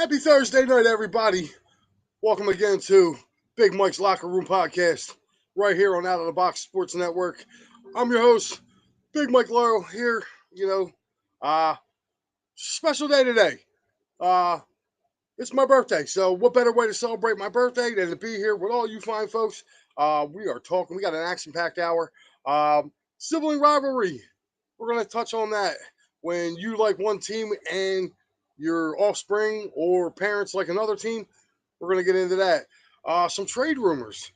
Happy Thursday night, everybody. Welcome again to Big Mike's Locker Room Podcast, right here on Out of the Box Sports Network. I'm your host, Big Mike Lauro, here, uh, special day today. Uh, it's my birthday, so what better way to celebrate my birthday than to be here with all you fine folks? We are talking, we got an action-packed hour. Sibling rivalry, we're going to touch on that. When you like one team and your offspring or parents like another team, we're going to get into that. Some trade rumors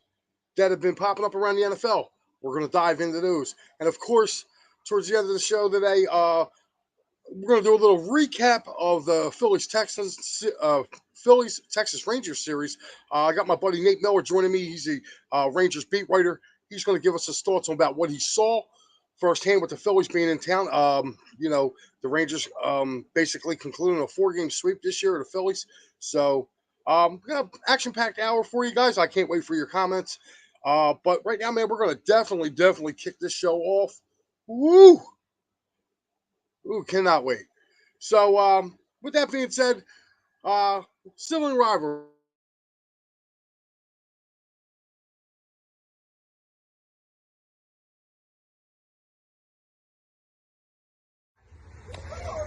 that have been popping up around the NFL. We're going to dive into those. And of course, towards the end of the show today, we're going to do a little recap of the Phillies Texas Rangers series. I got my buddy Nate Miller joining me. He's a Rangers beat writer. He's going to give us his thoughts on about what he saw firsthand with the Phillies being in town. The Rangers basically concluding a 4-game sweep this year of the Phillies. So, we got an action-packed hour for you guys. I can't wait for your comments. But right now, man, we're going to definitely kick this show off. Woo! Ooh, cannot wait. So, with that being said, sibling rivalry.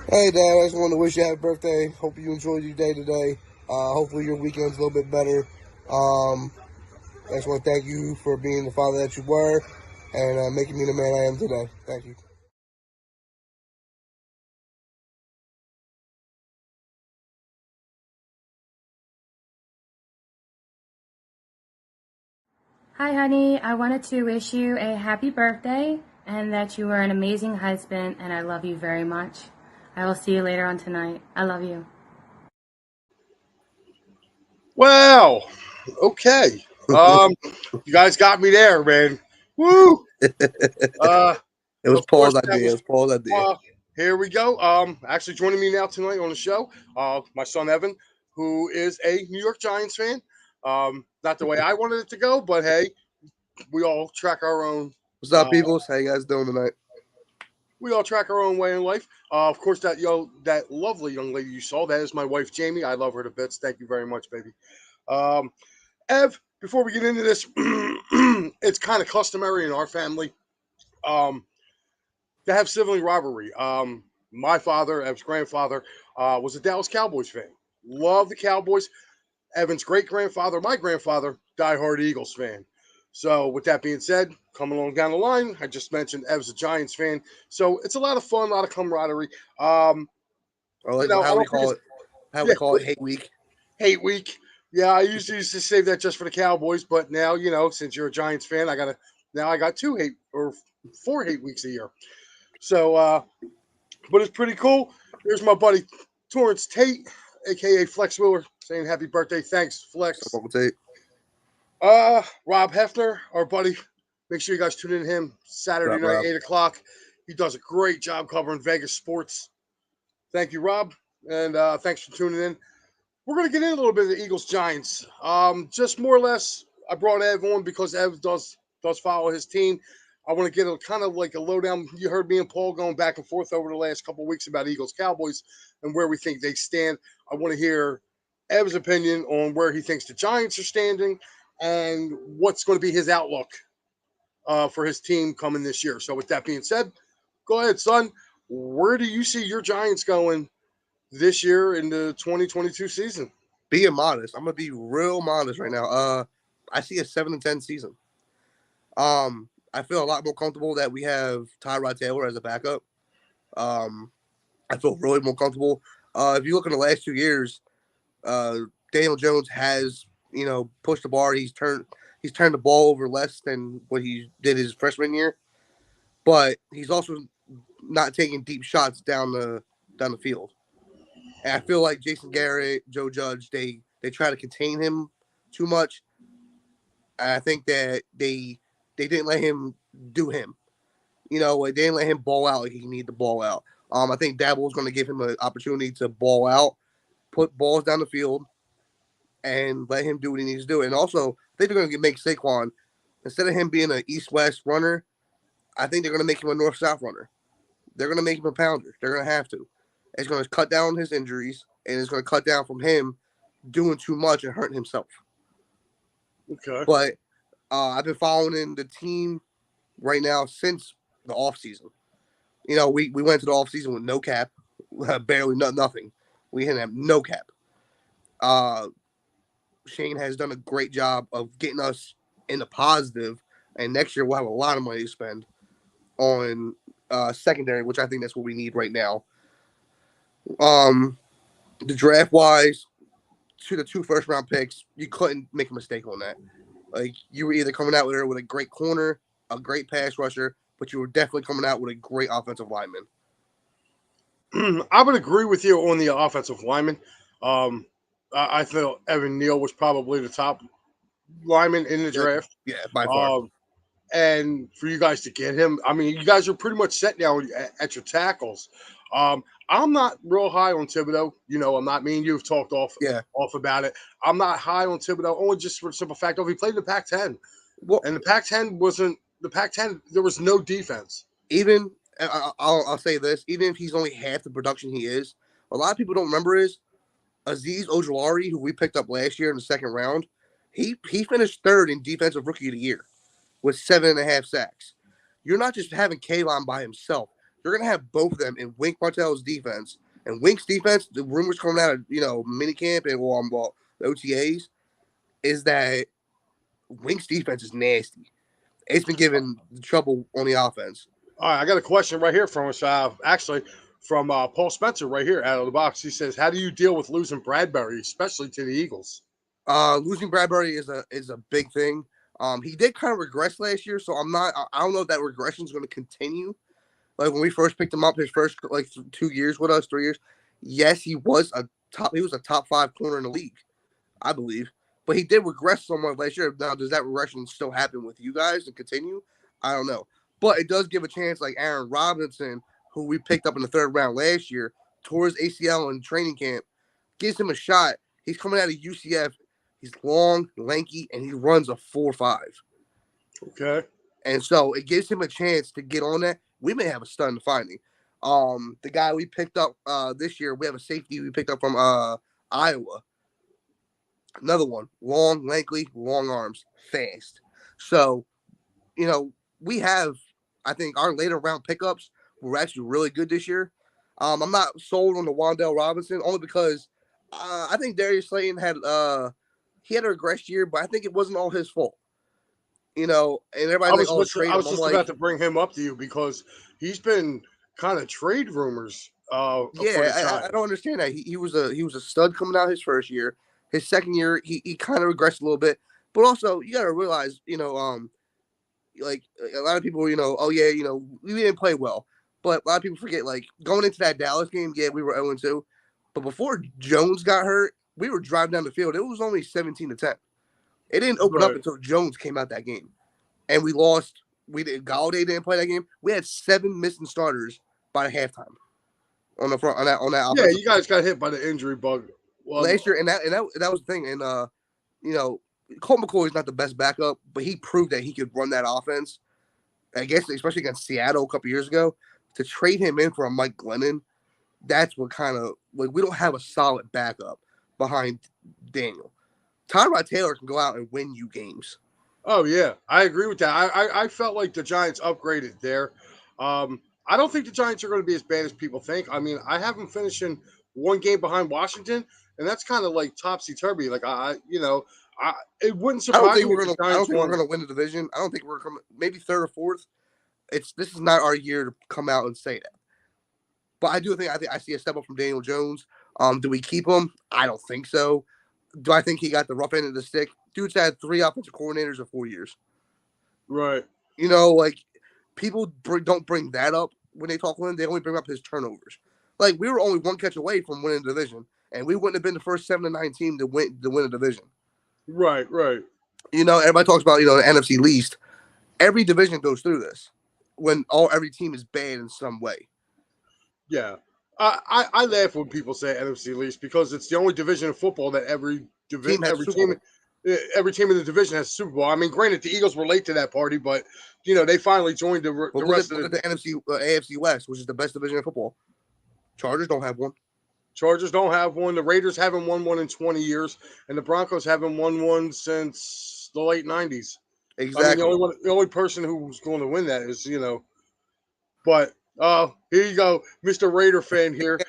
Hey, Dad, I just wanted to wish you a happy birthday. Hope you enjoyed your day today. Hopefully your weekend's a little bit better. I just want to thank you for being the father that you were and making me the man I am today. Thank you. Hi, honey. I wanted to wish you a happy birthday and that you are an amazing husband, and I love you very much. I will see you later on tonight. I love you. Well, okay. You guys got me there, man. Woo! It was Of course, Paul's idea. It was Paul's idea. Here we go. Actually joining me now tonight on the show, my son Evan, who is a New York Giants fan. Not the way I wanted it to go, but hey, we all track our own. What's up, peoples? How you guys doing tonight? We all track our own way in life. Of course, that lovely young lady you saw, that is my wife Jamie. I love her to bits. Thank you very much, baby. Ev, before we get into this, it's kind of customary in our family. To have sibling rivalry. My father, Ev's grandfather, was a Dallas Cowboys fan. Love the Cowboys. Evan's great grandfather, my grandfather, diehard Eagles fan. So, with that being said, coming along down the line, I just mentioned Ev's a Giants fan. So, it's a lot of fun, a lot of camaraderie. Or like how we call it? How we call it? Hate week. Hate week. Yeah, I used to save that just for the Cowboys, but now since you're a Giants fan, I got 4 hate weeks a year. So, but it's pretty cool. Here's my buddy Torrance Tate, aka Flex Wheeler, saying happy birthday. Thanks, Flex. Tate. Rob Hefner, our buddy. Make sure you guys tune in to him Saturday night, Rob? 8:00. He does a great job covering Vegas sports. Thank you, Rob, and thanks for tuning in. We're gonna get in a little bit of the Eagles Giants. Just more or less, I brought Ev on because Ev does follow his team. I want to get a kind of like a lowdown. You heard me and Paul going back and forth over the last couple of weeks about Eagles Cowboys and where we think they stand. I want to hear Ev's opinion on where he thinks the Giants are standing and what's going to be his outlook for his team coming this year. So with that being said, go ahead, son. Where do you see your Giants going this year in the 2022 season? Being modest, I'm gonna be real modest right now. I see a 7-10 season. I feel a lot more comfortable that we have Tyrod Taylor as a backup. I feel really more comfortable. If you look in the last 2 years, Daniel Jones has, pushed the bar. He's turned the ball over less than what he did his freshman year, but he's also not taking deep shots down the field. And I feel like Jason Garrett, Joe Judge, they try to contain him too much. And I think that they didn't let him do him. They didn't let him ball out like he needed to ball out. I think Dabble was going to give him an opportunity to ball out, put balls down the field, and let him do what he needs to do. And also, I think they're going to make Saquon, instead of him being an east-west runner, I think they're going to make him a north-south runner. They're going to make him a pounder. They're going to have to. It's going to cut down his injuries. and it's going to cut down from him doing too much and hurting himself. Okay. But I've been following the team right now since the offseason. You know, we went to the offseason with no cap, barely nothing. We didn't have no cap. Shane has done a great job of getting us in the positive, and next year we'll have a lot of money to spend on secondary, which I think that's what we need right now. The draft wise, to the 2 first-round picks, you couldn't make a mistake on that. Like, you were either coming out with a great corner, a great pass rusher, but you were definitely coming out with a great offensive lineman. I would agree with you on the offensive lineman. I feel Evan Neal was probably the top lineman in the draft. Yeah, by far. And for you guys to get him, I mean, you guys are pretty much set now at your tackles. I'm not real high on Thibodeau. You know, I'm not. Me and you have talked off about it. I'm not high on Thibodeau only just for the simple fact of he played in the Pac-10, and the Pac-10 wasn't the Pac-10. There was no defense. Even I'll say this: even if he's only half the production he is, a lot of people don't remember is Azeez Ojulari, who we picked up last year in the 2nd round. He finished 3rd in Defensive Rookie of the Year with 7.5 sacks. You're not just having Kayvon by himself. You're going to have both of them in Wink Martell's defense. And Wink's defense, the rumors coming out of, minicamp and the OTAs, is that Wink's defense is nasty. It's been giving trouble on the offense. All right, I got a question right here from us, actually, from Paul Spencer right here out of the box. He says, how do you deal with losing Bradbury, especially to the Eagles? Losing Bradbury is a big thing. He did kind of regress last year, so I don't know if that regression is going to continue. Like when we first picked him up, his first 2 years with us, 3 years. Yes, he was a top 5 corner in the league, I believe. But he did regress somewhat last year. Now, does that regression still happen with you guys and continue? I don't know. But it does give a chance, like Aaron Robinson, who we picked up in the 3rd round last year, tore his ACL in training camp, gives him a shot. He's coming out of UCF. He's long, lanky, and he runs a 4.5. Okay. And so it gives him a chance to get on that. We may have a stud in finding. The guy we picked up this year, we have a safety we picked up from Iowa. Another one, long, lanky, long arms, fast. So, we have, I think, our later round pickups were actually really good this year. I'm not sold on the Wan'Dale Robinson only because I think Darius Slayton had he had a regress year, but I think it wasn't all his fault. And everybody's I was just about to bring him up to you because he's been kind of trade rumors. I don't understand that. He was a stud coming out his first year. His second year, he kind of regressed a little bit. But also, you got to realize, like a lot of people, we didn't play well. But a lot of people forget, like, going into that Dallas game, yeah, we were 0-2. But before Jones got hurt, we were driving down the field. It was only 17-10. It didn't open up until Jones came out that game. And we lost. Galladay didn't play that game. We had 7 missing starters by halftime on the front on that Yeah, you guys got hit by the injury bug last year, and that was the thing. And Colt McCoy is not the best backup, but he proved that he could run that offense. I guess especially against Seattle a couple years ago, to trade him in for a Mike Glennon, that's what kind of like we don't have a solid backup behind Daniel. Tyrod Taylor can go out and win you games. Oh yeah, I agree with that. I felt like the Giants upgraded there. I don't think the Giants are going to be as bad as people think. I mean, I have them finishing 1 game behind Washington, and that's kind of like topsy turvy. Like it wouldn't surprise me. I don't think we're going to win the division. I don't think we're coming. Maybe 3rd or 4th. This is not our year to come out and say that. But I think I see a step up from Daniel Jones. Do we keep him? I don't think so. Do I think he got the rough end of the stick? Dude's had 3 offensive coordinators in 4 years. Right. Like people don't bring that up when they talk with him. They only bring up his turnovers. Like we were only 1 catch away from winning the division, and we wouldn't have been the first 7-9 team to win a division. Right. Everybody talks about the NFC least. Every division goes through this when every team is bad in some way. Yeah. I laugh when people say NFC least because it's the only division of football that every team in the division has a Super Bowl. I mean, granted, the Eagles were late to that party, but they finally joined the rest of the NFC, AFC West, which is the best division of football. Chargers don't have one. Chargers don't have one. The Raiders haven't won one in 20 years, and the Broncos haven't won one since the late 90s. I mean, Exactly. the only person who's going to win that is, but here you go, Mr. Raider fan here.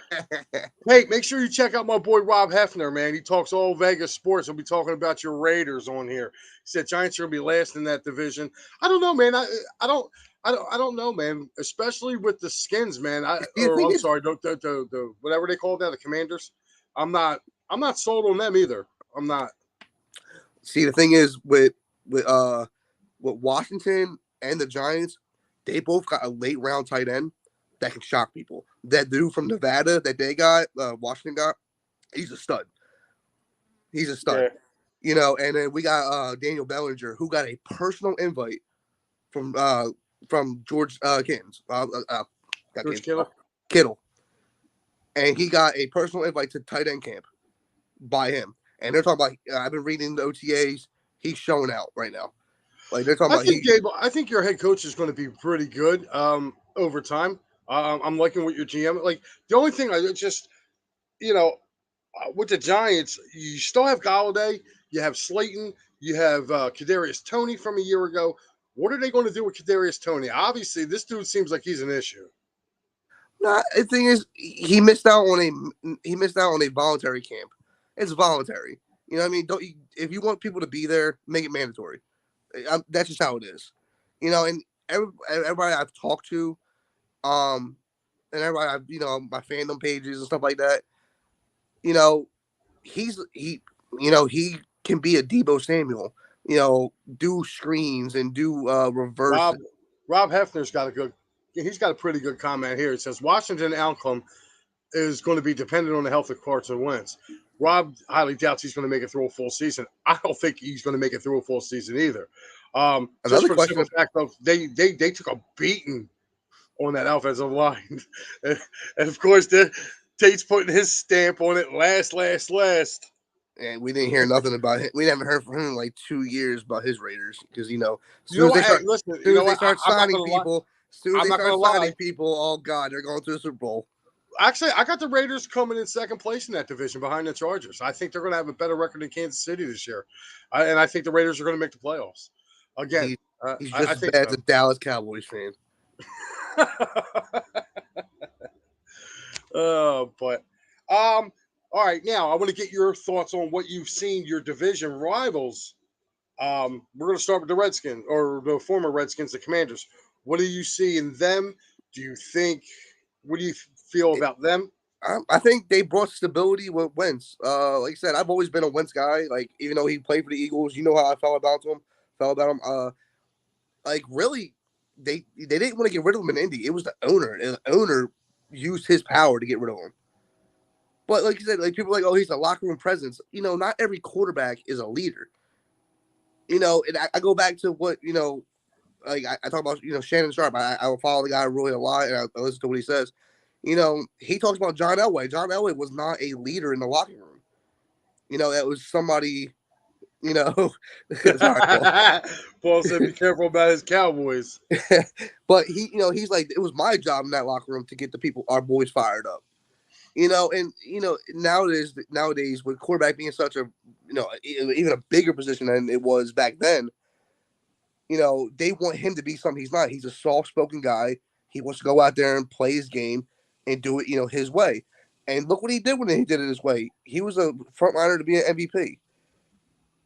Hey, make sure you check out my boy Rob Hefner, man. He talks all Vegas sports. He'll be talking about your Raiders on here. He said Giants are gonna be last in that division. I don't know, man. I don't know, man. Especially with the Skins, man. The thing I'm is, sorry, the whatever they call that, the Commanders. I'm not I'm not sold on them either. I'm not. see, the thing is with Washington and the Giants, they both got a late round tight end that can shock people. That dude from Nevada that they got, Washington got, he's a stud. He's a stud. Yeah. And then we got Daniel Bellinger, who got a personal invite from George Kittens, George Kittle. Kittle, and he got a personal invite to tight end camp by him. And they're talking about. I've been reading the OTAs. He's showing out right now. Like they're talking I about. think Gabe, I think your head coach is going to be pretty good over time. I'm liking what your GM like. The only thing I just with the Giants, you still have Galladay, you have Slayton, you have Kadarius Toney from a year ago. What are they going to do with Kadarius Toney? Obviously, this dude seems like he's an issue. Nah, the thing is, he missed out on a voluntary camp. It's voluntary. You know what I mean? If you want people to be there, make it mandatory. That's just how it is. And everybody I've talked to, and everybody my fandom pages and stuff like that. He can be a Debo Samuel. Do screens and do reverse. Rob Hefner's got he's got a pretty good comment here. It says Washington outcome is going to be dependent on the health of Carson Wentz. Rob highly doubts he's going to make it through a full season. I don't think he's going to make it through a full season either. Just for the simple fact of they took a beating on that offensive line, and of course Tate's putting his stamp on it. Last. And we didn't hear nothing about him. We haven't heard from him in like 2 years about his Raiders because as soon as they start signing people, oh god, they're going to the Super Bowl. Actually, I got the Raiders coming in second place in that division behind the Chargers. I think they're going to have a better record than Kansas City this year, and I think the Raiders are going to make the playoffs again. He's just as bad as a Dallas Cowboys fan. But all right, now I want to get your thoughts on what you've seen your division rivals. We're going to start with the Redskins or the former Redskins, the Commanders. What do you see in them? What do you feel about them? I think they brought stability with Wentz. Like I said, I've always been a Wentz guy. Like even though he played for the Eagles, you know how I felt about him. Like really, they didn't want to get rid of him in Indy. It was the owner, and the owner used his power to get rid of him. But like you said, like people are like, oh, he's a locker room presence. Not every quarterback is a leader. And I go back to what like I talk about Shannon Sharp. I will follow the guy really a lot, and I listen to what he says. He talks about John Elway. John Elway was not a leader in the locker room. That was somebody. Sorry, Paul. Paul said, "Be careful about his Cowboys." But he's like, it was my job in that locker room to get our boys fired up. Nowadays with quarterback being such a even a bigger position than it was back then. They want him to be something he's not. He's a soft-spoken guy. He wants to go out there and play his game and do it, his way. And look what he did when he did it his way. He was a frontliner to be an MVP.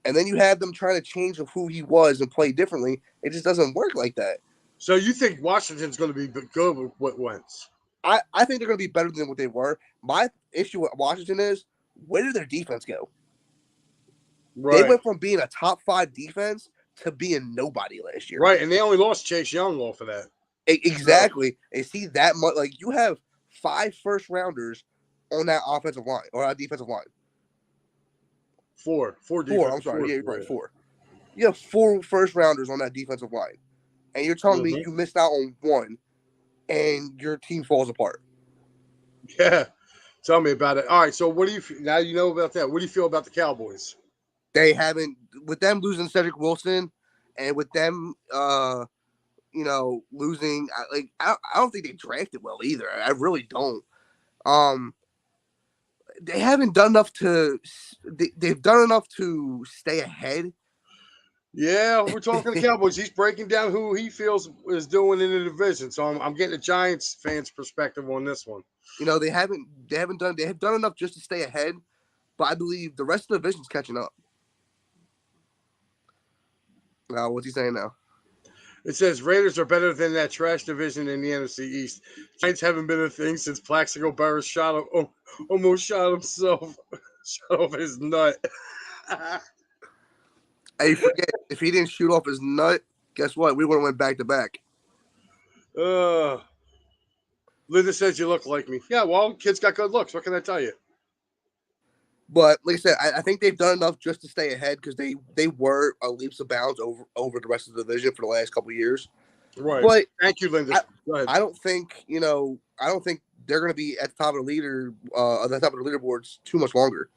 And then you have them trying to change of who he was and play differently. It just doesn't work like that. So you think Washington's going to be good with what Wentz? I think they're going to be better than what they were. My issue with Washington is, where did their defense go? Right. They went from being a top 5 defense to being nobody last year. Right, and they only lost Chase Young off of that. Exactly. And see that much, like you have 5 first rounders on that offensive line or that defensive line. 4. 4 I'm sorry. Yeah, right. 4. You have 4 first rounders on that defensive line, and you're telling me you missed out on 1, and your team falls apart. Yeah, tell me about it. All right, so what do you now you know about that? What do you feel about the Cowboys? They haven't, with them losing Cedric Wilson, and with them, losing. I don't think they drafted well either. I really don't. they haven't done enough to. They've done enough to stay ahead. Yeah, we're talking the Cowboys. He's breaking down who he feels is doing in the division. So I'm getting a Giants fans' perspective on this one. They have done enough just to stay ahead, but I believe the rest of the division's catching up. Now, what's he saying now? It says Raiders are better than that trash division in the NFC East. Giants haven't been a thing since Plaxico Burress almost shot himself, shot off his nut. Hey, forget if he didn't shoot off his nut, guess what? We would have went back to back. Linda says you look like me. Yeah, well, kids got good looks. What can I tell you? But like I said, I think they've done enough just to stay ahead because they were leaps of bounds over the rest of the division for the last couple of years. Right. But thank you, Linda. I don't think they're going to be at the top of the leaderboards too much longer.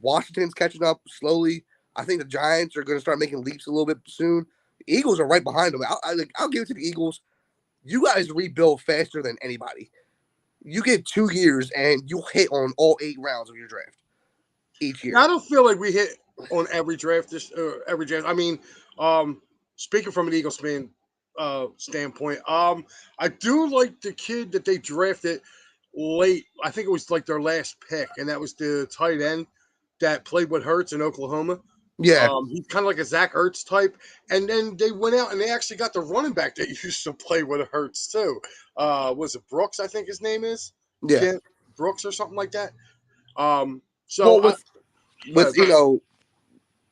Washington's catching up slowly. I think the Giants are going to start making leaps a little bit soon. The Eagles are right behind them. I'll give it to the Eagles. You guys rebuild faster than anybody. You get 2 years and you hit on all 8 rounds of your draft each year. I don't feel like we hit on every draft. I mean, speaking from an Eagles fan standpoint, I do like the kid that they drafted late. I think it was like their last pick, and that was the tight end that played with Hurts in Oklahoma. Yeah. He's kind of like a Zach Ertz type. And then they went out and they actually got the running back that used to play with Hurts too. Was it Brooks, I think his name is? Yeah. Kent Brooks or something like that.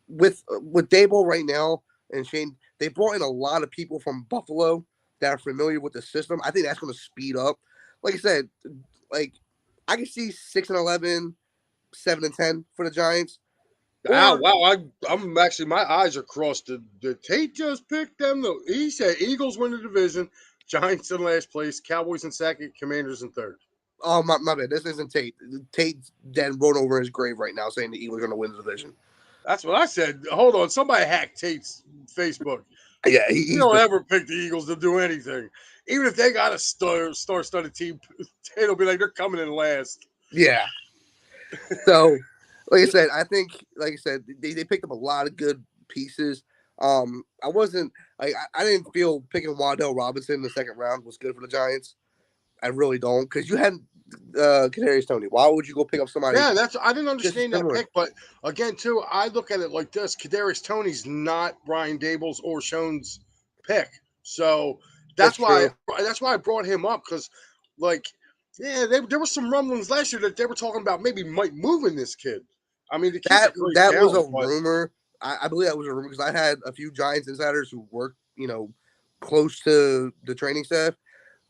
With Dable right now and Shane, they brought in a lot of people from Buffalo that are familiar with the system. I think that's going to speed up. Like I said, I can see 6-11, 7-10 for the Giants. Wow! I'm actually, my eyes are crossed. The Tate just picked them though. He said Eagles win the division, Giants in last place, Cowboys in second, Commanders in third. Oh my bad. This isn't Tate. Tate's then rolled over his grave right now, saying the Eagles are going to win the division. That's what I said. Hold on, somebody hacked Tate's Facebook. Yeah, he don't ever pick the Eagles to do anything. Even if they got a star-studded team, Tate'll be like they're coming in last. Yeah. So. Like I said, I think, they picked up a lot of good pieces. I didn't feel picking Wan'Dale Robinson in the second round was good for the Giants. I really don't, because you had Kadarius Toney. Why would you go pick up somebody? Yeah, I didn't understand that pick, but again, too, I look at it like this: Kadarius Toney's not Brian Dable's or Schoen's pick, so that's why I brought him up because, there was some rumblings last year that they were talking about maybe Mike moving this kid. I mean, that was a rumor. I believe that was a rumor because I had a few Giants insiders who worked, close to the training staff.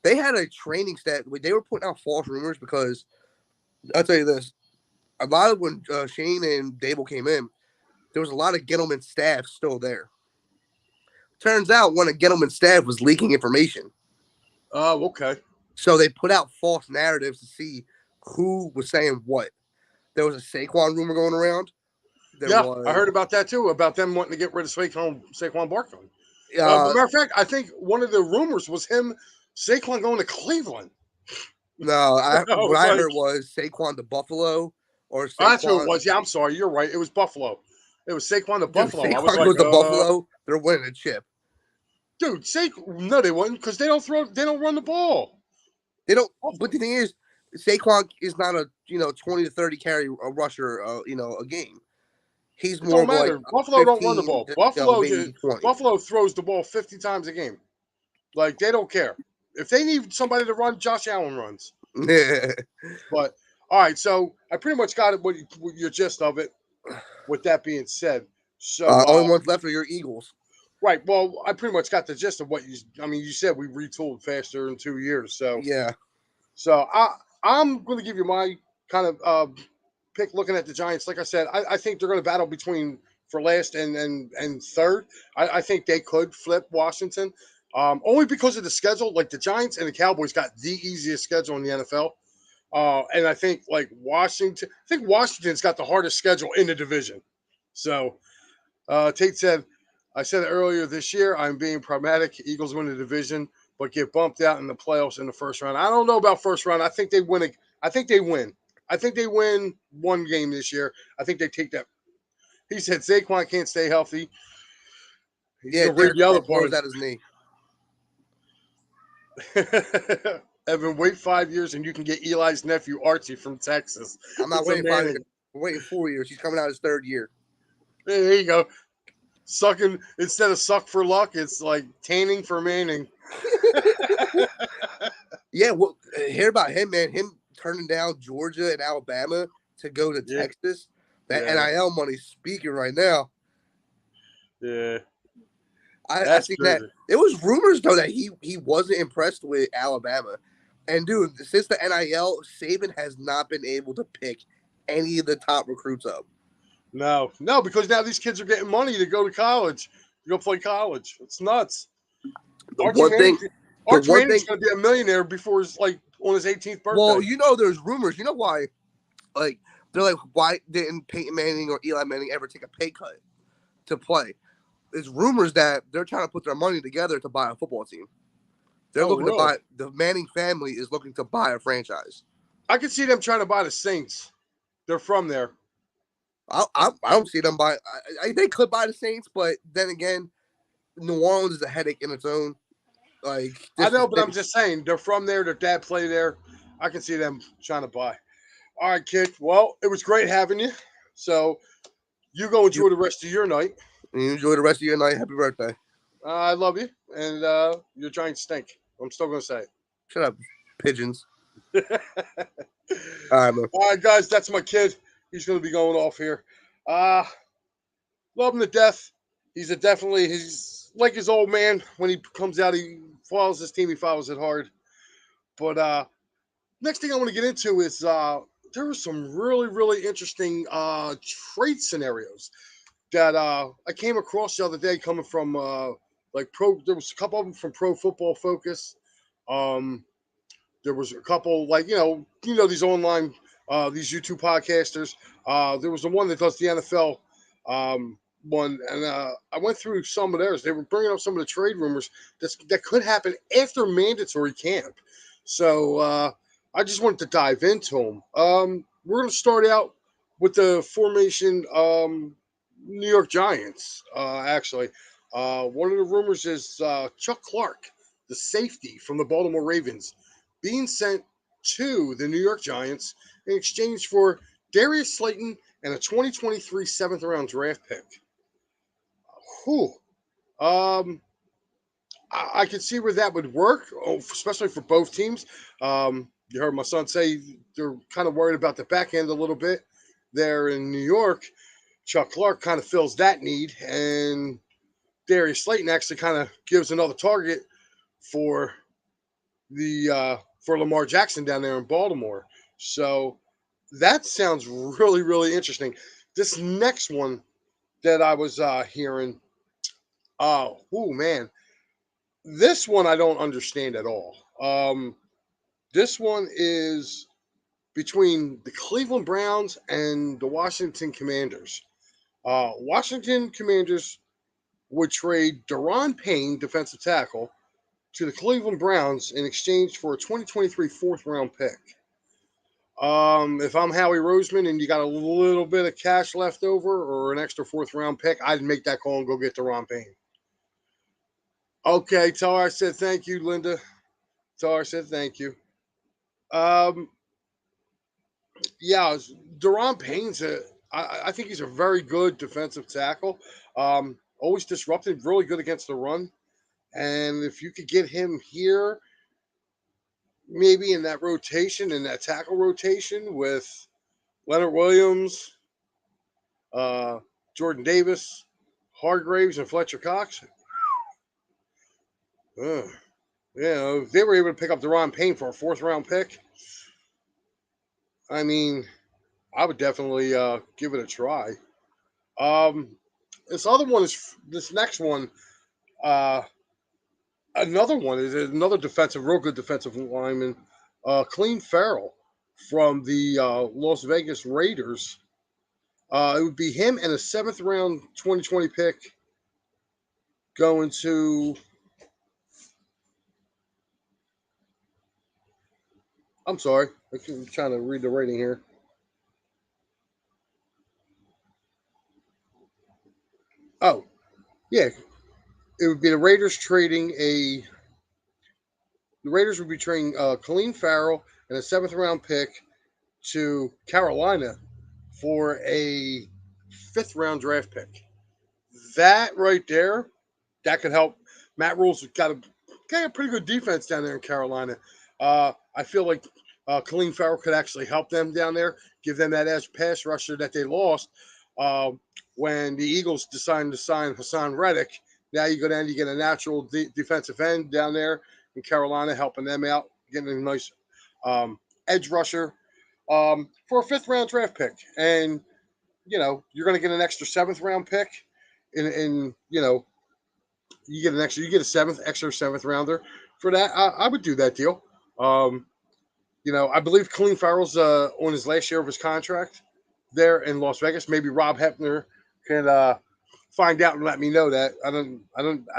They had a training staff. They were putting out false rumors because I'll tell you this: a lot of when Shane and Dable came in, there was a lot of Gettleman staff still there. Turns out one of Gettleman's staff was leaking information. Oh, okay. So they put out false narratives to see who was saying what. There was a Saquon rumor going around. I heard about that too, about them wanting to get rid of Saquon Barkley. Matter of fact, I think one of the rumors was Saquon going to Cleveland. No, what I heard was Saquon to Buffalo or Saquon. That's who it was. Yeah, I'm sorry. You're right. It was Buffalo. It was Saquon to Buffalo. Saquon goes to Buffalo, they're winning a chip. Dude, no, they wouldn't because they don't run the ball. They don't. But the thing is, Saquon is not a 20 to 30 carry a rusher a game. He's more like Buffalo don't run the ball. Buffalo throws the ball 50 times a game. Like they don't care. If they need somebody to run, Josh Allen runs. But all right, so I pretty much got it. What your gist of it. With that being said, so only ones left are your Eagles. Right. Well, I pretty much got the gist of what you. I mean, you said we retooled faster in 2 years. So yeah. So I'm going to give you my kind of pick looking at the Giants. Like I said, I think they're going to battle for last and third. I think they could flip Washington only because of the schedule. Like the Giants and the Cowboys got the easiest schedule in the NFL. And I think Washington's got the hardest schedule in the division. So Tate said, I said it earlier this year, I'm being pragmatic. Eagles win the division, but get bumped out in the playoffs in the first round. I don't know about first round. I think they win. I think they win one game this year. I think they take that. He said Saquon can't stay healthy. He's Yeah, gonna read Derek the other Carr blows part. out his knee. Evan, wait 5 years and you can get Eli's nephew Archie from Texas. I'm not It's waiting 5 years. amazing. We're waiting 4 years. He's coming out his 3rd year. There you go. Sucking instead of suck for luck, it's like tanning for Manning. Yeah, well, hear about him, man. Him turning down Georgia and Alabama to go to Yeah. Texas. That Yeah. NIL money's speaking right now. Yeah. I That's think crazy. that it was rumors though that he wasn't impressed with Alabama, and dude, since the NIL, Saban has not been able to pick any of the top recruits up. No, because now these kids are getting money to go to college, to go play college. It's nuts. The Archie one thing, Manning's going to be a millionaire before his on his 18th birthday. well, there's rumors. You know why? Like they're like, why didn't Peyton Manning or Eli Manning ever take a pay cut to play? There's rumors that they're trying to put their money together to buy a football team. They're looking to buy. The Manning family is looking to buy a franchise. I could see them trying to buy the Saints. They're from there. I don't see them buy. They could buy the Saints, but then again, New Orleans is a headache in its own. Like I know, but I'm just saying they're from there. Their dad played there. I can see them trying to buy. All right, kid. Well, it was great having you. So you go enjoy the rest of your night. You enjoy the rest of your night. Happy birthday. I love you, and your Giants stink. I'm still gonna say it. Shut up, pigeons. All right, man. All right, guys. That's my kid. He's gonna be going off here. Love him to death. He's like his old man. When he comes out, he follows his team. He follows it hard. But next thing I want to get into is there were some really, really interesting trade scenarios that I came across the other day coming from there was a couple of them from Pro Football Focus. There was a couple these online these YouTube podcasters. There was the one that does the NFL one, and I went through some of theirs. They were bringing up some of the trade rumors that could happen after mandatory camp. So I just wanted to dive into them. We're going to start out with the formation New York Giants. Actually, one of the rumors is Chuck Clark, the safety from the Baltimore Ravens, being sent to the New York Giants in exchange for Darius Slayton and a 2023 seventh round draft pick. Whew. I could see where that would work, especially for both teams. You heard my son say they're kind of worried about the back end a little bit there in New York. Chuck Clark kind of fills that need, and Darius Slayton actually kind of gives another target for for Lamar Jackson down there in Baltimore. So that sounds really, really interesting. This next one that I was hearing, man, this one I don't understand at all. This one is between the Cleveland Browns and the Washington Commanders. Washington Commanders would trade Daron Payne, defensive tackle, to the Cleveland Browns in exchange for a 2023 fourth round pick. If I'm Howie Roseman and you got a little bit of cash left over or an extra fourth round pick, I'd make that call and go get Daron Payne. Okay, tell her I said thank you, Linda. Tell her I said thank you. Yeah, Daron Payne's I think he's a very good defensive tackle. Always disruptive, really good against the run. And if you could get him here, maybe in that rotation, in that tackle rotation with Leonard Williams, Jordan Davis, Hargraves, and Fletcher Cox. If they were able to pick up Daron Payne for a fourth round pick, I mean, I would definitely give it a try. This next one. Uh, Another one is another real good defensive lineman, Clean Farrell from the Las Vegas Raiders. It would be him and a seventh round 2020 pick going to. I'm sorry, I'm trying to read the rating here. Oh, yeah. It would be the Raiders trading a. The Raiders would be trading Colleen Farrell and a seventh round pick to Carolina for a fifth round draft pick. That right there, that could help. Matt Rule's got a pretty good defense down there in Carolina. I feel like Colleen Farrell could actually help them down there, give them that edge pass rusher that they lost uh, when the Eagles decided to sign Hassan Reddick. Now you go down, you get a natural defensive end down there in Carolina, helping them out, getting a nice edge rusher for a fifth round draft pick. And, you're going to get an extra seventh round pick in you get a extra seventh rounder for that. I would do that deal. Um, I believe Colleen Farrell's on his last year of his contract there in Las Vegas. Maybe Rob Hefner can find out and let me know that. I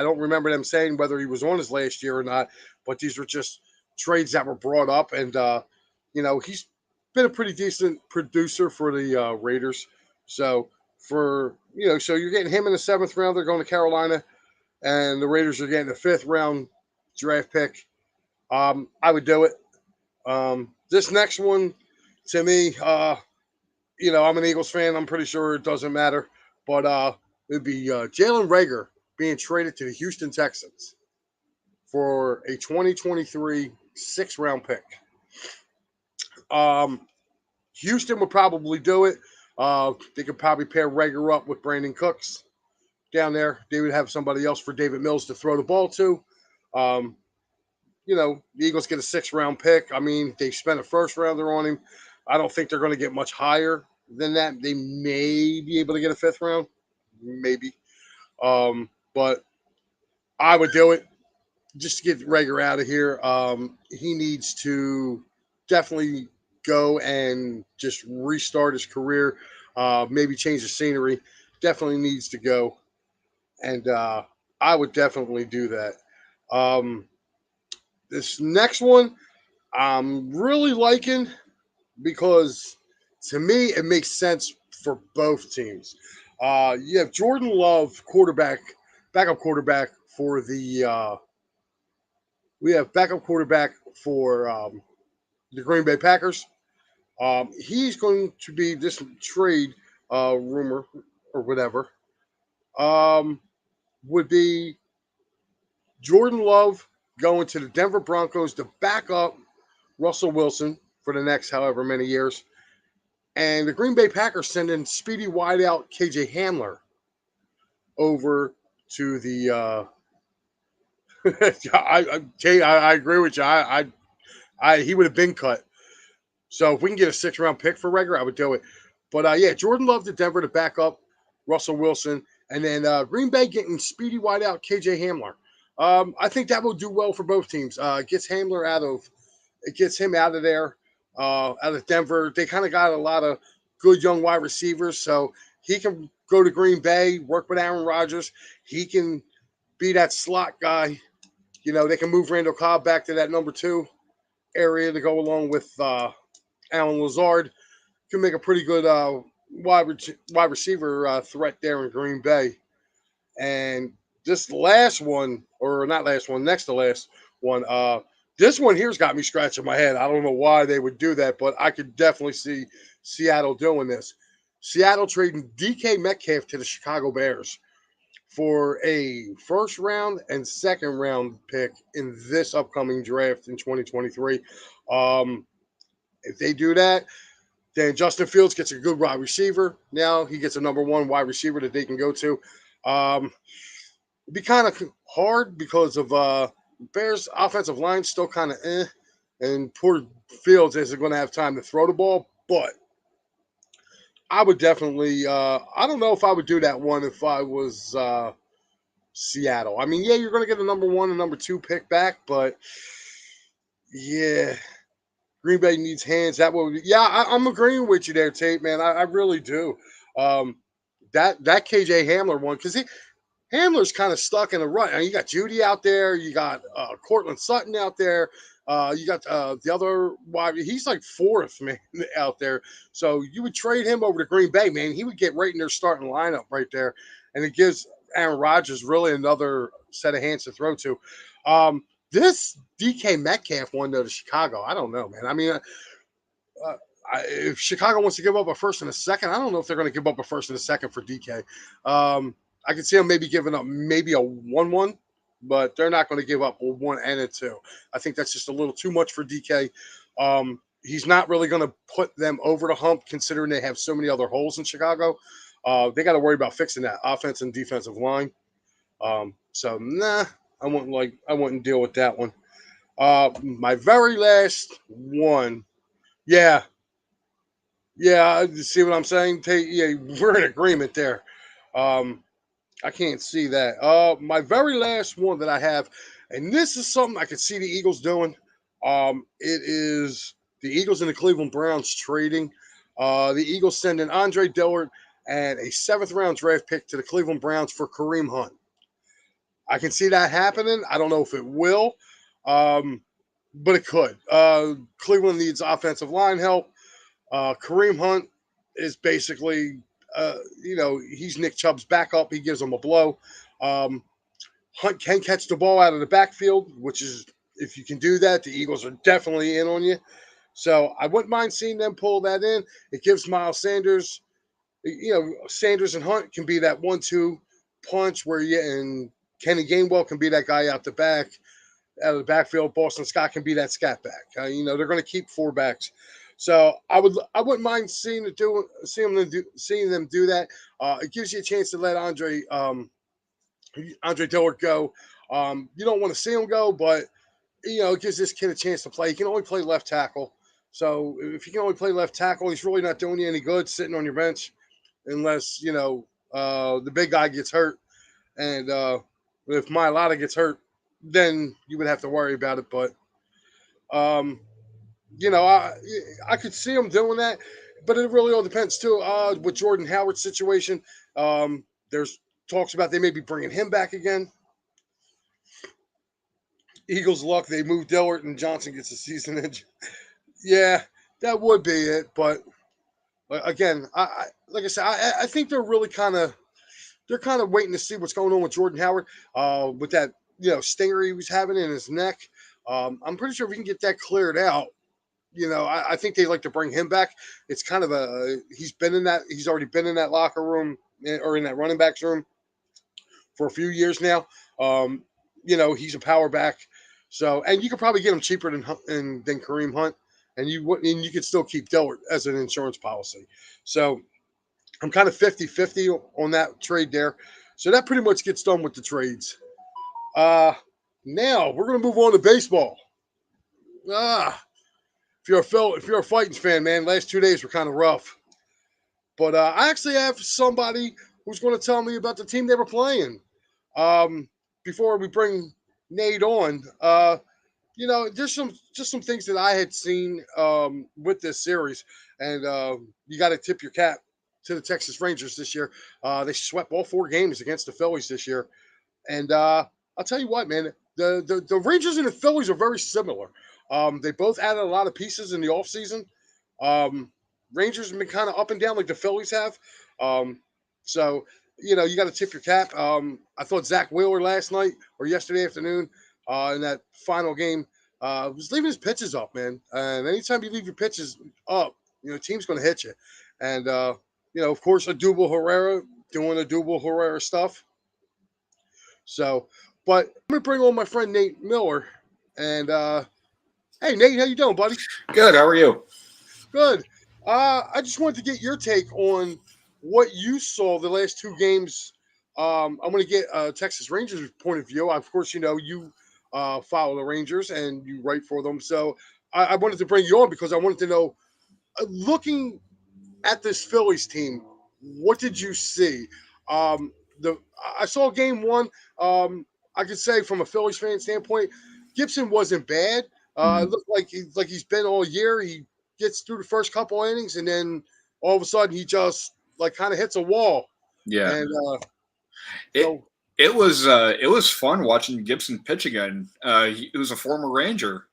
don't remember them saying whether he was on his last year or not. But these were just trades that were brought up, and he's been a pretty decent producer for the Raiders. So so you're getting him in the seventh round. They're going to Carolina, and the Raiders are getting a fifth round draft pick. I would do it. This next one, to me, I'm an Eagles fan. I'm pretty sure it doesn't matter, but it'd be Jalen Reagor being traded to the Houston Texans for a 2023 sixth round pick. Houston would probably do it. They could probably pair Reagor up with Brandon Cooks down there. They would have somebody else for David Mills to throw the ball to. Um, the Eagles get a sixth round pick. I mean, they spent a first rounder on him. I don't think they're going to get much higher than that. They may be able to get a fifth round, maybe. But I would do it just to get Reagor out of here. He needs to definitely go and just restart his career. Maybe change the scenery. Definitely needs to go, and I would definitely do that. This next one, I'm really liking because to me it makes sense for both teams. You have Jordan Love, backup quarterback for the. We have backup quarterback for the Green Bay Packers. He's going to be this trade rumor or whatever. Would be Jordan Love going to the Denver Broncos to back up Russell Wilson for the next however many years. And the Green Bay Packers sending speedy wideout KJ Hamler over to the. I agree with you. He would have been cut. So if we can get a sixth round pick for Reagor, I would do it. But Jordan Love to Denver to back up Russell Wilson, and then Green Bay getting speedy wideout KJ Hamler. I think that will do well for both teams. It gets him out of there, out of Denver. They kind of got a lot of good young wide receivers, so he can go to Green Bay, work with Aaron Rodgers. He can be that slot guy. They can move Randall Cobb back to that number 2 area to go along with Alan Lazard. Can make a pretty good wide receiver threat there in Green Bay. And this last one, or not last one, next to last one, this one here's got me scratching my head. I don't know why they would do that, but I could definitely see Seattle doing this. Seattle trading DK Metcalf to the Chicago Bears for a first round and second round pick in this upcoming draft in 2023. If they do that, then Justin Fields gets a good wide receiver. Now he gets a number 1 wide receiver that they can go to. It'd be kind of hard because of Bears' offensive line still kind of and poor Fields isn't going to have time to throw the ball. But I would definitely. I don't know if I would do that one if I was Seattle. I mean, you're going to get a number 1 and number 2 pick back, but yeah. Green Bay needs hands. I'm agreeing with you there, Tate, man. I really do. That KJ Hamler one, because Hamler's kind of stuck in a rut. And you got Judy out there. You got Cortland Sutton out there. You got the other wide. He's like fourth man out there. So you would trade him over to Green Bay, man. He would get right in their starting lineup right there, and it gives Aaron Rodgers really another set of hands to throw to. This DK Metcalf one though to Chicago, I don't know, man. I mean, if Chicago wants to give up a first and a second, I don't know if they're going to give up a first and a second for DK. I could see them maybe giving up maybe a 1-1, but they're not going to give up a 1 and a 2. I think that's just a little too much for DK. He's not really going to put them over the hump considering they have so many other holes in Chicago. They got to worry about fixing that offense and defensive line. So nah, I wouldn't deal with that one. My very last one. Yeah. Yeah, you see what I'm saying? Yeah, we're in agreement there. I can't see that. My very last one that I have, and this is something I could see the Eagles doing. It is the Eagles and the Cleveland Browns trading. The Eagles sending Andre Dillard and a 7th-round draft pick to the Cleveland Browns for Kareem Hunt. I can see that happening. I don't know if it will, but it could. Cleveland needs offensive line help. Kareem Hunt is basically, he's Nick Chubb's backup. He gives him a blow. Hunt can catch the ball out of the backfield, which is, if you can do that, the Eagles are definitely in on you. So I wouldn't mind seeing them pull that in. It gives Miles Sanders, Sanders and Hunt can be that 1-2 punch and Kenny Gainwell can be that guy out of the backfield. Boston Scott can be that scat back. They're going to keep 4 backs. So I wouldn't mind seeing them do that. It gives you a chance to let Andre Dillard go. You don't want to see him go, but it gives this kid a chance to play. He can only play left tackle. So if he can only play left tackle, he's really not doing you any good sitting on your bench, unless the big guy gets hurt. And if Mailata gets hurt, then you would have to worry about it. But I could see him doing that, but it really all depends too. With Jordan Howard's situation, there's talks about they may be bringing him back again. Eagles luck, they move Dillard and Johnson gets a season edge. Yeah, that would be it. But again, like I said, I think they're really kind of waiting to see what's going on with Jordan Howard with that stinger he was having in his neck. I'm pretty sure if we can get that cleared out, I think they'd like to bring him back. It's kind of he's already been in that locker room or in that running backs room for a few years now. He's a power back. So, and you could probably get him cheaper than Kareem Hunt, and you could still keep Dillard as an insurance policy. So I'm kind of 50-50 on that trade there. So that pretty much gets done with the trades. Now we're going to move on to baseball. If you're a Titans fan, man, last 2 days were kind of rough. But I actually have somebody who's going to tell me about the team they were playing. Before we bring Nate on, there's some things that I had seen with this series, and you got to tip your cap to the Texas Rangers this year. They swept all 4 games against the Phillies this year, and I'll tell you what, man, the Rangers and the Phillies are very similar. They both added a lot of pieces in the offseason. Rangers have been kind of up and down like the Phillies have. So you got to tip your cap. I thought Zach Wheeler last night or yesterday afternoon in that final game was leaving his pitches up, man. And anytime you leave your pitches up, team's going to hit you. And, of course, Odubel Herrera doing Odubel Herrera stuff. So, but I'm going to bring on my friend Nate Miller. And, hey, Nate, how you doing, buddy? Good. How are you? Good. I just wanted to get your take on what you saw the last 2 games. I'm going to get Texas Rangers' point of view. Of course, you follow the Rangers and you write for them. So I wanted to bring you on because I wanted to know, looking at this Phillies team, what did you see? I saw game 1. I could say from a Phillies fan standpoint, Gibson wasn't bad. It looked like he's been all year. He gets through the first couple innings, and then all of a sudden he just kind of hits a wall. Yeah. And it was fun watching Gibson pitch again. He was a former Ranger,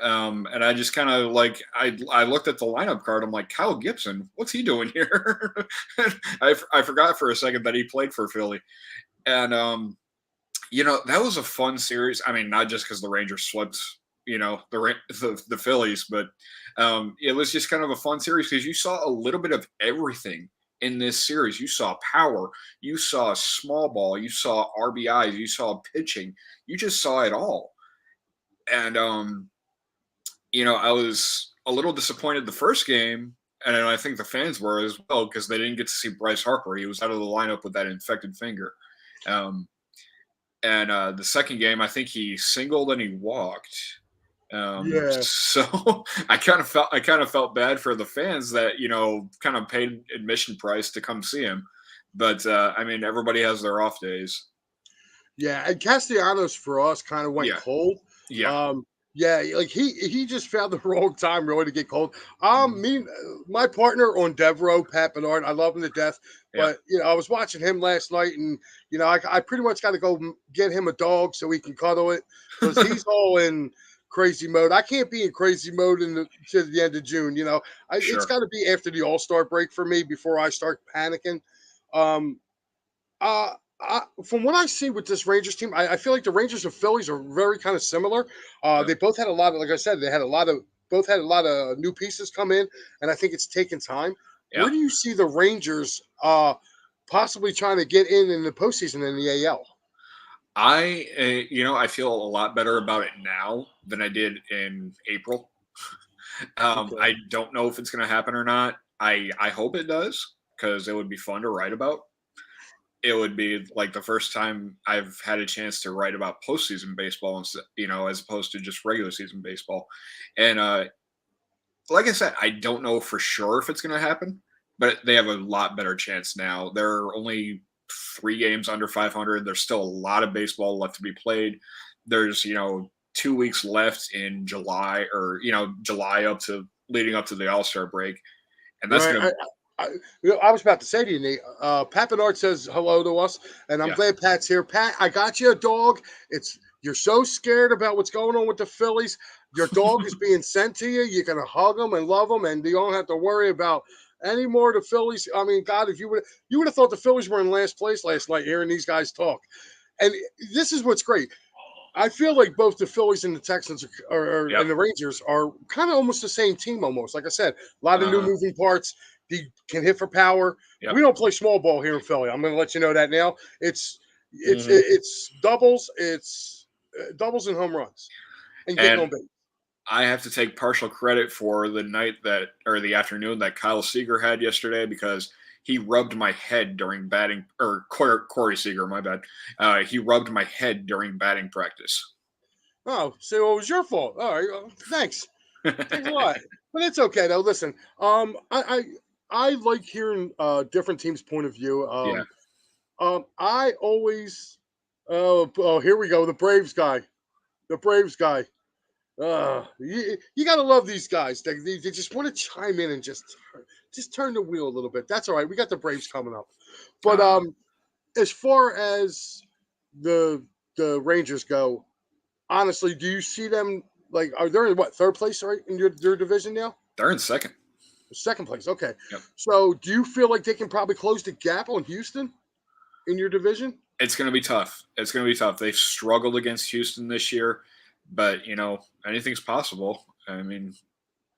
And I just kind of like I looked at the lineup card. I'm like, Kyle Gibson, what's he doing here? I forgot for a second that he played for Philly, and that was a fun series. I mean, not just because the Rangers swept the Phillies, but it was just kind of a fun series because you saw a little bit of everything in this series. You saw power, you saw small ball, you saw RBIs, you saw pitching, you just saw it all. And I was a little disappointed the first game, and I think the fans were as well because they didn't get to see Bryce Harper. He was out of the lineup with that infected finger. And the second game, I think he singled and he walked. Yeah. So I kind of felt bad for the fans that kind of paid admission price to come see him. But I mean, everybody has their off days. Yeah, and Castellanos for us kind of went cold. Yeah. Yeah, like he just found the wrong time really to get cold. My partner on Devro, Pat Bernard, I love him to death. But I was watching him last night, and I pretty much got to go get him a dog so he can cuddle it because he's all in crazy mode. I can't be in crazy mode to the end of June. Sure. It's got to be after the All-Star break for me before I start panicking. From what I see with this Rangers team, I feel like the Rangers and Phillies are very kind of similar. They both had a lot of, like I said, both had a lot of new pieces come in, and I think it's taken time. Yeah. Where do you see the Rangers possibly trying to get in the postseason in the AL? I feel a lot better about it now than I did in April. Okay. I don't know if it's going to happen or not. I hope it does because it would be fun to write about. It would be like the first time I've had a chance to write about postseason baseball, as opposed to just regular season baseball. And like I said, I don't know for sure if it's going to happen, but they have a lot better chance now. They're only 3 games under 500. There's still a lot of baseball left to be played. There's 2 weeks left in July, or July leading up to the All-Star break, and that's going to. I was about to say to you, Nate, Pat Bernard says hello to us, and I'm glad Pat's here. Pat, I got you a dog. You're so scared about what's going on with the Phillies. Your dog is being sent to you. You're going to hug him and love him, and you don't have to worry about any more of the Phillies. I mean, God, if you would have thought the Phillies were in last place last night hearing these guys talk. And this is what's great. I feel like both the Phillies and the Texans and the Rangers are kind of almost the same team almost. Like I said, a lot of new moving parts. He can hit for power. Yep. We don't play small ball here in Philly. I'm going to let you know that now. It's doubles. It's doubles and home runs and getting on base. I have to take partial credit for the afternoon that Kyle Seager had yesterday because he rubbed my head during batting, or Corey Seager, my bad. He rubbed my head during batting practice. Oh, so it was your fault. All right, thanks. Thanks a lot. But it's okay though. Listen, I like hearing different teams' point of view. I always, here we go. The Braves guy. You got to love these guys. They just want to chime in and just turn the wheel a little bit. That's all right. We got the Braves coming up. But as far as the Rangers go, honestly, do you see them like are they in third place right in your division now? They're in second. Second place. Okay. Yep. So do you feel like they can probably close the gap on Houston in your division? It's going to be tough. They've struggled against Houston this year, but anything's possible. I mean,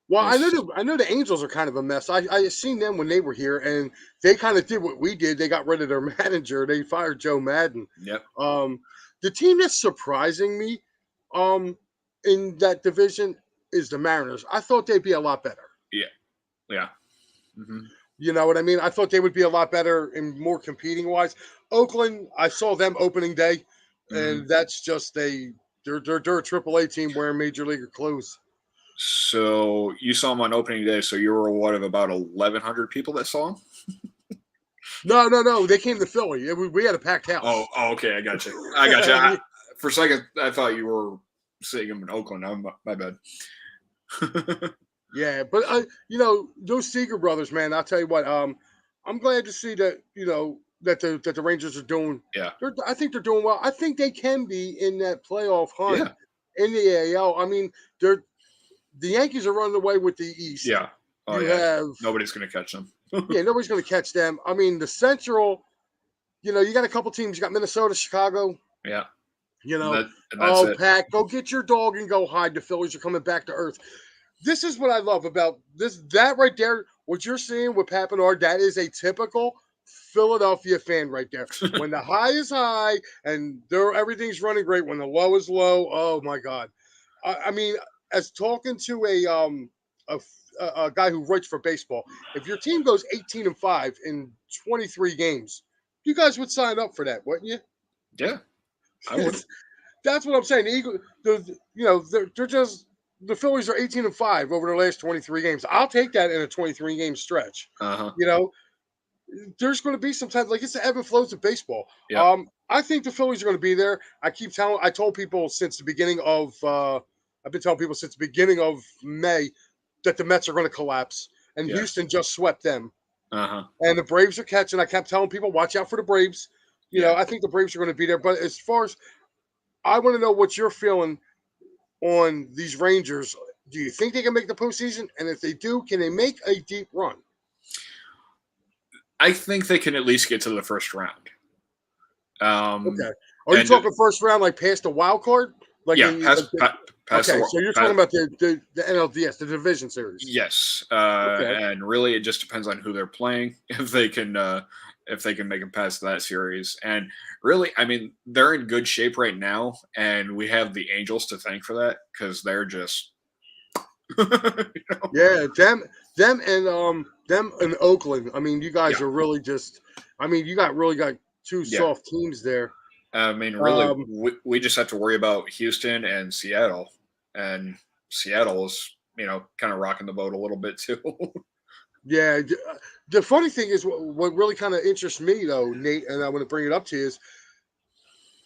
well, I know the Angels are kind of a mess. I seen them when they were here, and they kind of did what we did. They got rid of their manager. They fired Joe Madden. Yep. The team that's surprising me, in that division is the Mariners. I thought they'd be a lot better. Yeah. Mm-hmm. You know what I mean? I thought they would be a lot better and more competing wise. Oakland, I saw them opening day, and that's just they're a AAA team wearing major league clothes. So you saw them on opening day. So you were one of about 1,100 people that saw them? No. They came to Philly. We had a packed house. Oh, okay. I got you. For a second, I thought you were seeing them in Oakland. My bad. Yeah, but those Seager brothers, man. I'll tell you what. I'm glad to see that that the Rangers are doing. Yeah, I think they're doing well. I think they can be in that playoff hunt in the AL. I mean, the Yankees are running away with the East. Yeah. Oh, you yeah. have Nobody's going to catch them. yeah, nobody's going to catch them. I mean, the Central, you got a couple teams. You got Minnesota, Chicago. Yeah. And that's it. Pat, go get your dog and go hide. The Phillies are coming back to earth. This is what I love about this. That right there, what you're seeing with Pat Bernard, that is a typical Philadelphia fan right there. When the high is high and everything's running great, when the low is low, oh my God. I mean, as talking to a guy who writes for baseball, if your team goes 18-5 in 23 games, you guys would sign up for that, wouldn't you? Yeah, I would. That's what I'm saying. The Eagles, they're just the Phillies are 18-5 over their last 23 games. I'll take that in a 23 game stretch. Uh-huh. There's going to be some times like it's the ebb and flows of baseball. Yeah. I think the Phillies are going to be there. I told people since the beginning of I've been telling people since the beginning of May that the Mets are going to collapse, and Houston just swept them. Uh-huh. And the Braves are catching. I kept telling people, watch out for the Braves. I think the Braves are going to be there. But as far as I want to know what you're feeling on these Rangers. Do you think they can make the postseason? And if they do, can they make a deep run? I think they can at least get to the first round. Okay. Are you talking first round, like past the wild card? Like past okay, so you're talking about the NLDS, the division series. Yes. And really it just depends on who they're playing, if they can make it past that series. And really, I mean, they're in good shape right now, and we have the Angels to thank for that because they're just Yeah, them and Oakland. I mean, you guys are really just you got two soft teams there. I mean, really, we just have to worry about Houston and Seattle. And Seattle is, kind of rocking the boat a little bit too. Yeah. The funny thing is what really kind of interests me, though, Nate, and I want to bring it up to you, is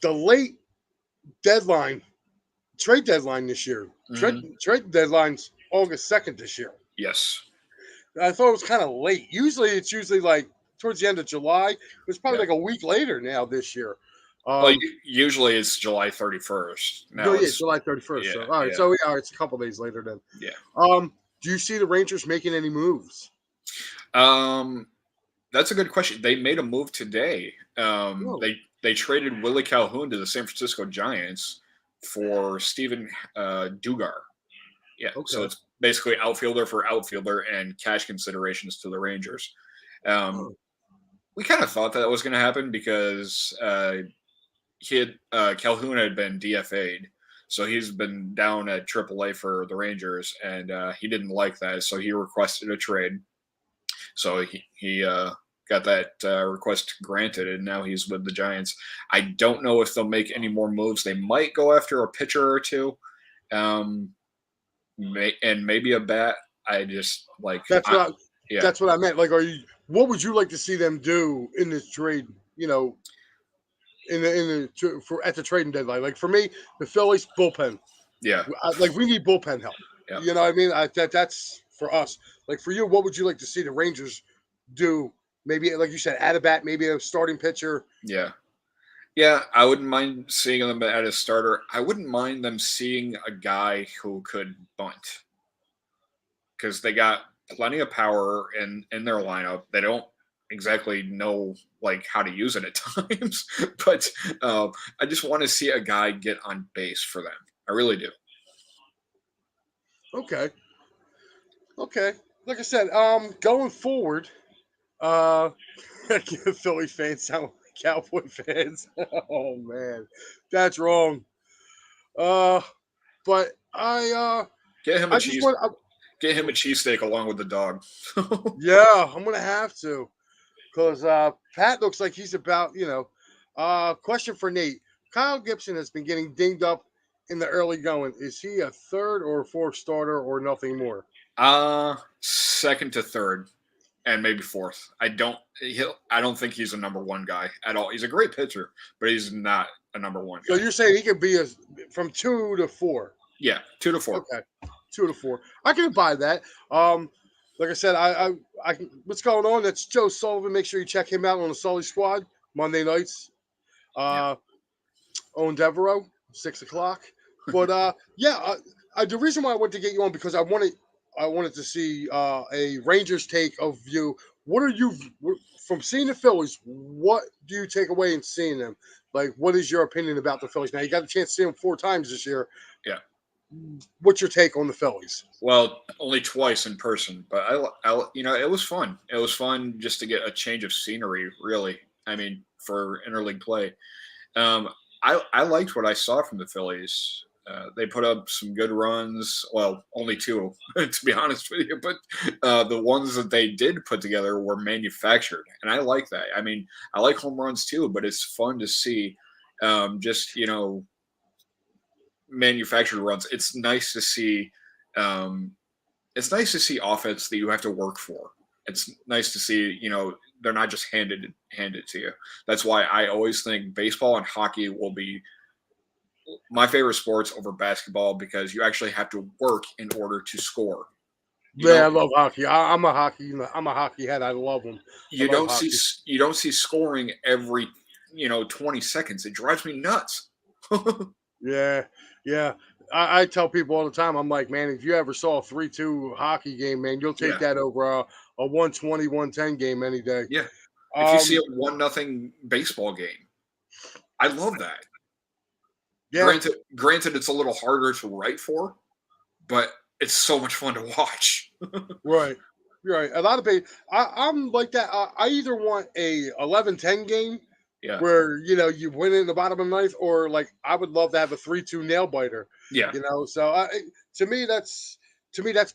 the late trade deadline this year. Mm-hmm. Trade deadline's August 2nd this year. Yes. I thought it was kind of late. It's usually like towards the end of July. It's probably like a week later now this year. Usually it's July 31st. Now it's July 31st. Yeah, so, all right. So it's a couple days later then. Yeah. Do you see the Rangers making any moves? That's a good question. They made a move today. They traded Willie Calhoun to the San Francisco Giants for Steven Dugar. Yeah. Okay. So it's basically outfielder for outfielder and cash considerations to the Rangers. We kind of thought that was going to happen because Calhoun had been DFA'd. So he's been down at AAA for the Rangers, and he didn't like that. So he requested a trade. So he got that request granted, and now he's with the Giants. I don't know if they'll make any more moves. They might go after a pitcher or two, and maybe a bat. I just like that's what I meant. Like, what would you like to see them do in this trade? At the trading deadline. Like for me, the Phillies bullpen. Yeah, we need bullpen help. Yeah. You know what I mean? That's for us. Like for you, what would you like to see the Rangers do? Maybe, like you said, add a bat, maybe a starting pitcher. Yeah, I wouldn't mind seeing them at a starter. I wouldn't mind them seeing a guy who could bunt because they got plenty of power in their lineup. They don't exactly know how to use it at times, but I just want to see a guy get on base for them. I really do. Okay. Like I said, going forward, Philly fans sound like Cowboy fans. Oh man, that's wrong. But I get him a cheesesteak along with the dog. Yeah, I'm gonna have to, because Pat looks like he's about question for Nate. Kyle Gibson has been getting dinged up in the early going. Is he a third or fourth starter or nothing more? Second to third, and maybe fourth. I don't think he's a number one guy at all. He's a great pitcher, but he's not a number one guy. So you're saying he could be from 2 to 4? Yeah, 2 to 4. Okay, 2 to 4. I can buy that. Like I said, I what's going on? That's Joe Sullivan. Make sure you check him out on the Sully Squad Monday nights. Owen Devereaux, 6 o'clock. But the reason why I wanted to get you on because I wanted to see a Rangers take of you. What are you from seeing the Phillies? What do you take away in seeing them? Like, what is your opinion about the Phillies? Now you got a chance to see them 4 times this year. Yeah. What's your take on the Phillies? Well, only twice in person, but it was fun. It was fun just to get a change of scenery. Really, I mean, for interleague play, I liked what I saw from the Phillies. They put up some good runs. Well, only two, to be honest with you. But the ones that they did put together were manufactured, and I like that. I mean, I like home runs too, but it's fun to see just manufactured runs. It's nice to see. It's nice to see offense that you have to work for. It's nice to see, they're not just handed to you. That's why I always think baseball and hockey will be my favorite sports over basketball because you actually have to work in order to score. I love hockey. I'm a hockey head. I love them. You don't see scoring every 20 seconds. It drives me nuts. Yeah. I tell people all the time, I'm like, man, if you ever saw a 3-2 hockey game, man, you'll take that over a 120, 110 game any day. Yeah. If you see a 1-0 baseball game, I love that. Yeah. Granted, it's a little harder to write for, but it's so much fun to watch. Right. A lot of people, I'm like that. I either want a 11-10 game where, you win it in the bottom of the ninth, or like I would love to have a 3-2 nail biter. Yeah. So to me, that's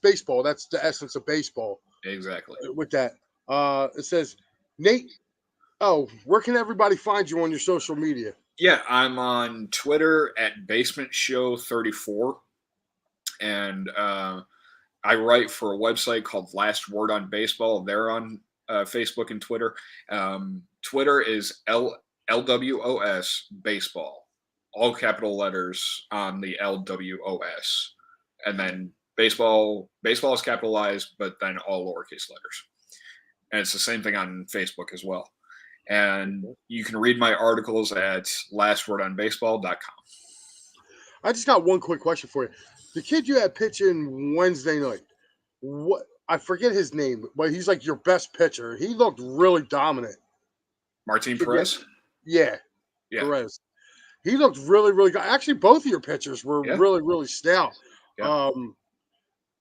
baseball. That's the essence of baseball. Exactly. With that, it says, Nate, where can everybody find you on your social media? Yeah, I'm on Twitter at BasementShow34, and I write for a website called Last Word on Baseball. They're on Facebook and Twitter. Twitter is LWOS Baseball, all capital letters on the LWOS, and then baseball is capitalized, but then all lowercase letters. And it's the same thing on Facebook as well. And you can read my articles at lastwordonbaseball.com. I just got one quick question for you. The kid you had pitching Wednesday night, what? I forget his name, but he's like your best pitcher. He looked really dominant. Martin Perez? Yeah. Perez. He looked really, really good. Actually, both of your pitchers were really, really stout. Yeah.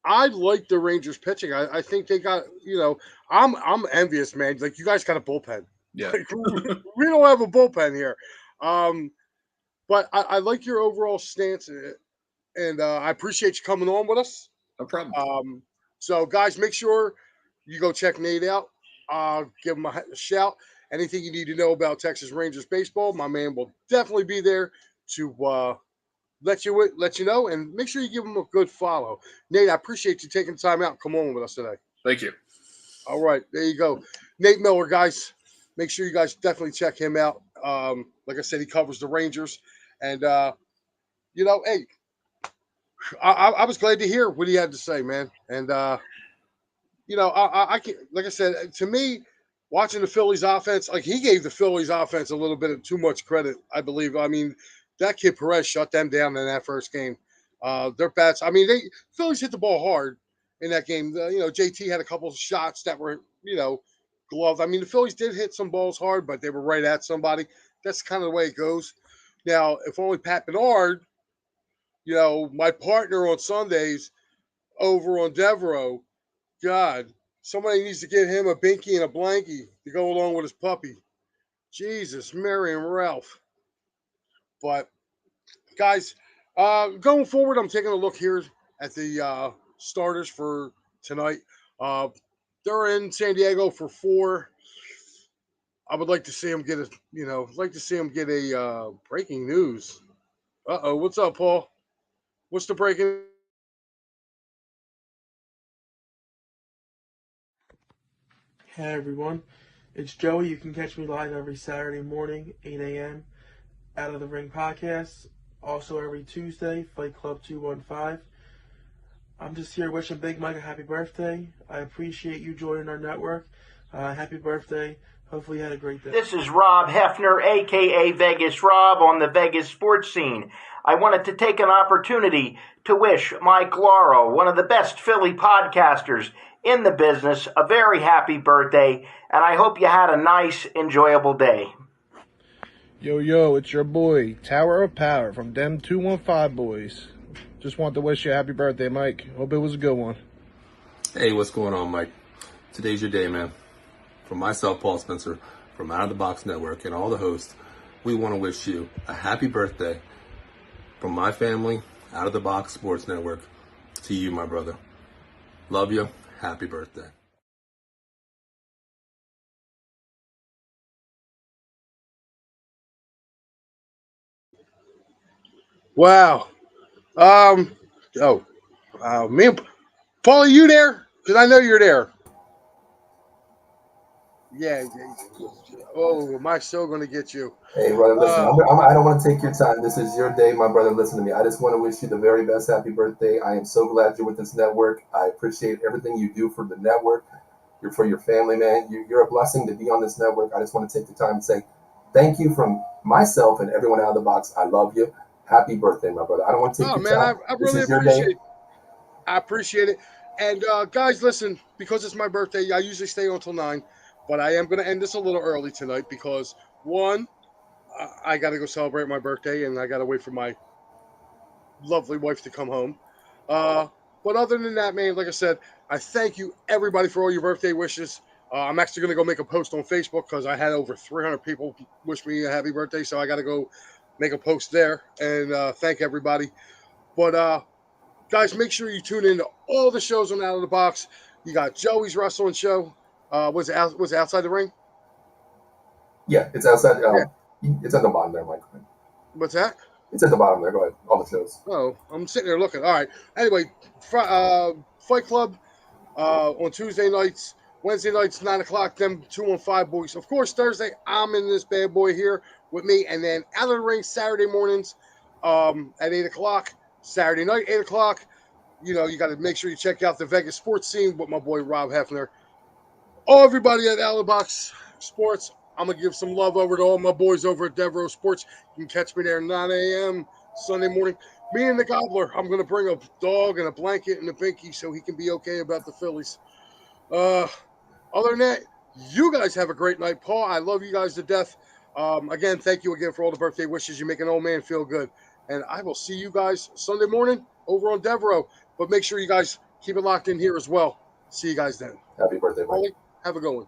I like the Rangers pitching. I think they got, I'm envious, man. Like, you guys got a bullpen. Yeah. Like, we don't have a bullpen here. But I like your overall stance, and I appreciate you coming on with us. No problem. So, guys, make sure you go check Nate out. Give him a shout. Anything you need to know about Texas Rangers baseball, my man will definitely be there to let you know, and make sure you give him a good follow. Nate, I appreciate you taking time out and come on with us today. Thank you. All right, there you go. Nate Miller, guys. Make sure you guys definitely check him out. Like I said, he covers the Rangers. And, hey, I was glad to hear what he had to say, man. And, I can, like I said, to me, watching the Phillies offense, like he gave the Phillies offense a little bit of too much credit, I believe. I mean, that kid Perez shut them down in that first game. Their bats, I mean, Phillies hit the ball hard in that game. JT had a couple of shots that were, gloved. I mean, the Phillies did hit some balls hard, but they were right at somebody. That's kind of the way it goes. Now, if only Pat Bernard, my partner on Sundays over on Devereaux, God, somebody needs to get him a binky and a blankie to go along with his puppy. Jesus, Mary and Ralph. But, guys, going forward, I'm taking a look here at the starters for tonight. They're in San Diego for 4. I would like to see him get a breaking news. What's up, Paul? What's the breaking? Hey everyone, it's Joey. You can catch me live every Saturday morning, 8 a.m. Out of the Ring podcast. Also every Tuesday, Fight Club 215. I'm just here wishing Big Mike a happy birthday. I appreciate you joining our network. Happy birthday Hopefully you had a great day. This is Rob Hefner, a.k.a. Vegas Rob, on the Vegas sports scene. I wanted to take an opportunity to wish Mike Lauro, one of the best Philly podcasters in the business, a very happy birthday, and I hope you had a nice, enjoyable day. Yo, it's your boy, Tower of Power from them 215 boys. Just want to wish you a happy birthday, Mike. Hope it was a good one. Hey, what's going on, Mike? Today's your day, man. From myself, Paul Spencer, from Out of the Box Network, and all the hosts, we want to wish you a happy birthday from my family, Out of the Box Sports Network, to you, my brother. Love you. Happy birthday. Wow. Me and Paul, are you there? Because I know you're there. Yeah. Oh, am I so going to get you? Hey, brother, listen, I don't want to take your time. This is your day, my brother. Listen to me. I just want to wish you the very best happy birthday. I am so glad you're with this network. I appreciate everything you do for the network. You're for your family, man. You're a blessing to be on this network. I just want to take the time and say thank you from myself and everyone out of the box. I love you. Happy birthday, my brother. I don't want to take your time. I really appreciate it. I appreciate it. And guys, listen, because it's my birthday, I usually stay until 9, but I am going to end this a little early tonight because, one, I got to go celebrate my birthday, and I got to wait for my lovely wife to come home. But other than that, man, like I said, I thank you, everybody, for all your birthday wishes. I'm actually going to go make a post on Facebook because I had over 300 people wish me a happy birthday, so I got to go make a post there and thank everybody. But, guys, make sure you tune in to all the shows on Out of the Box. You got Joey's wrestling show. Was it outside the ring? Yeah, it's outside. It's at the bottom there, Mike. What's that? It's at the bottom there. Go ahead. All the shows. Oh, I'm sitting there looking. All right. Anyway, Fight Club on Tuesday nights. Wednesday nights, 9 o'clock, them 215 boys. Of course, Thursday, I'm in this bad boy here with me. And then Out of the Ring Saturday mornings at 8 o'clock. Saturday night, 8 o'clock. You know, you got to make sure you check out the Vegas sports scene with my boy Rob Hefner. All everybody at Out of the Box Sports, I'm going to give some love over to all my boys over at Devereaux Sports. You can catch me there 9 a.m. Sunday morning. Me and the Gobbler, I'm going to bring a dog and a blanket and a binky so he can be okay about the Phillies. Other than that, you guys have a great night. Paul, I love you guys to death. Again, thank you again for all the birthday wishes. You make an old man feel good. And I will see you guys Sunday morning over on Devereaux. But make sure you guys keep it locked in here as well. See you guys then. Happy birthday, Mike. Have a good one.